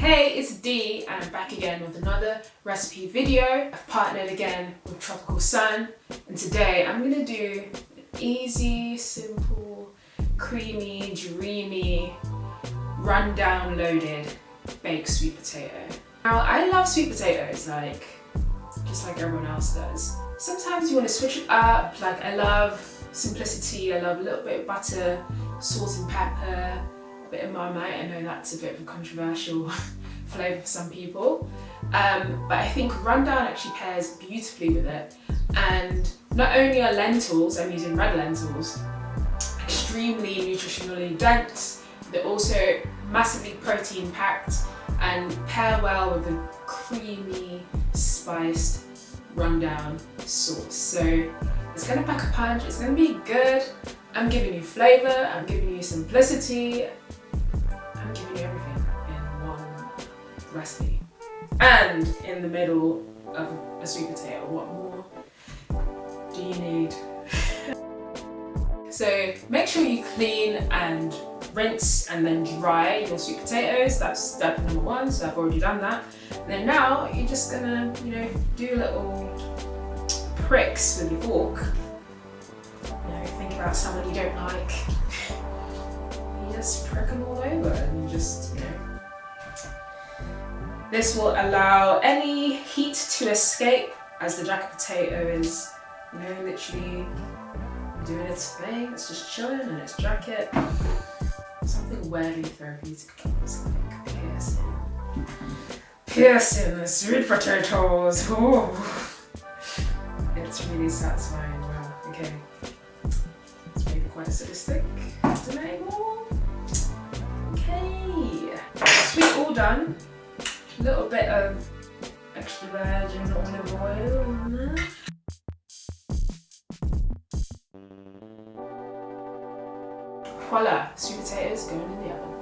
Hey, it's Dee and I'm back again with another recipe video. I've partnered again with Tropical Sun and today I'm going to do an easy, simple, creamy, dreamy, rundown loaded baked sweet potato. Now I love sweet potatoes just like everyone else does. Sometimes you want to switch it up, I love simplicity, I love a little bit of butter, salt and pepper, a bit of Marmite. I know that's a bit of a controversial flavour for some people, but I think rundown actually pairs beautifully with it. And not only are lentils, I'm using red lentils, extremely nutritionally dense, they're also massively protein packed and pair well with a creamy, spiced rundown sauce. So it's going to pack a punch, it's going to be good. I'm giving you flavour, I'm giving you simplicity, I'm giving you everything in one recipe. And in the middle of a sweet potato, what more do you need? So make sure you clean and rinse and then dry your sweet potatoes. That's step number one, so I've already done that. And then now you're just gonna, do little pricks with your fork. Think about someone you don't like. You just prick them all over and This will allow any heat to escape as the jacket potato is, literally doing its thing. It's just chilling in its jacket. Something weirdly therapeutic about this, piercing the sweet potatoes. Oh, it's really satisfying. Wow. Okay. Quite sadistic. Okay. Sweet all done. A little bit of extra virgin olive oil on there. Voila, sweet potatoes going in the oven.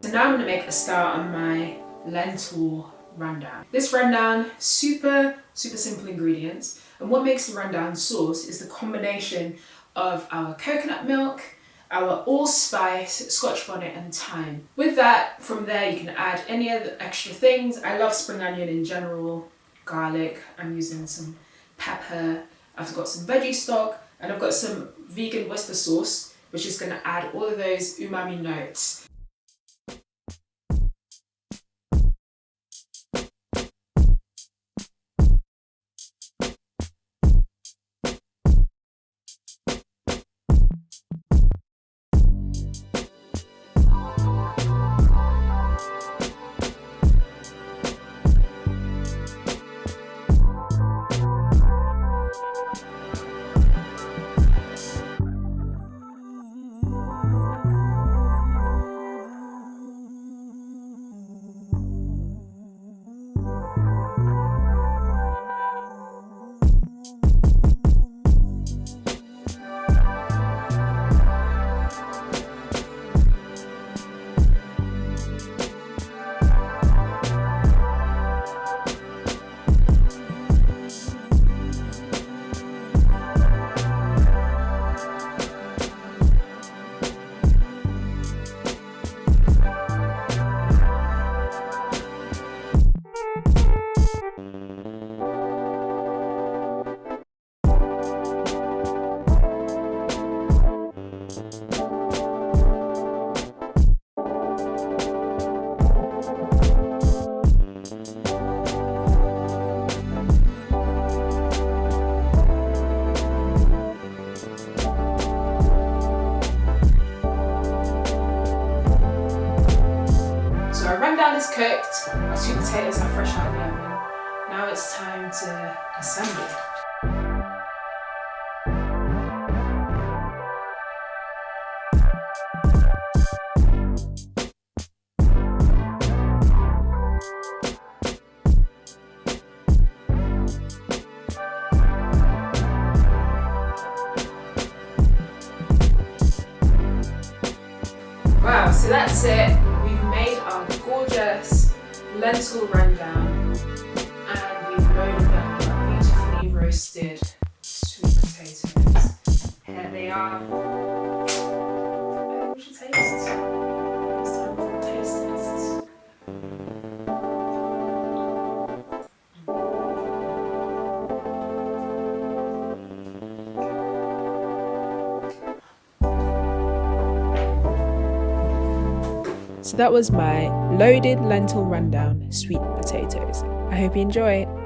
So now I'm going to make a start on my lentil rundown. This rundown, super simple ingredients. And what makes the rundown sauce is the combination of our coconut milk, our allspice, scotch bonnet and thyme. With that, from there you can add any other extra things. I love spring onion in general, garlic, I'm using some pepper, I've got some veggie stock, and I've got some vegan Worcester sauce, which is going to add all of those umami notes. Rundown is cooked, our sweet potatoes are fresh out of the oven. Now it's time to assemble. Wow, so that's it. We've made our gorgeous lentil rundown and we've loaded them with beautifully roasted sweet potatoes. Here they are. We should taste. It's time for tasting. So that was my loaded lentil rundown, sweet potatoes. I hope you enjoy it.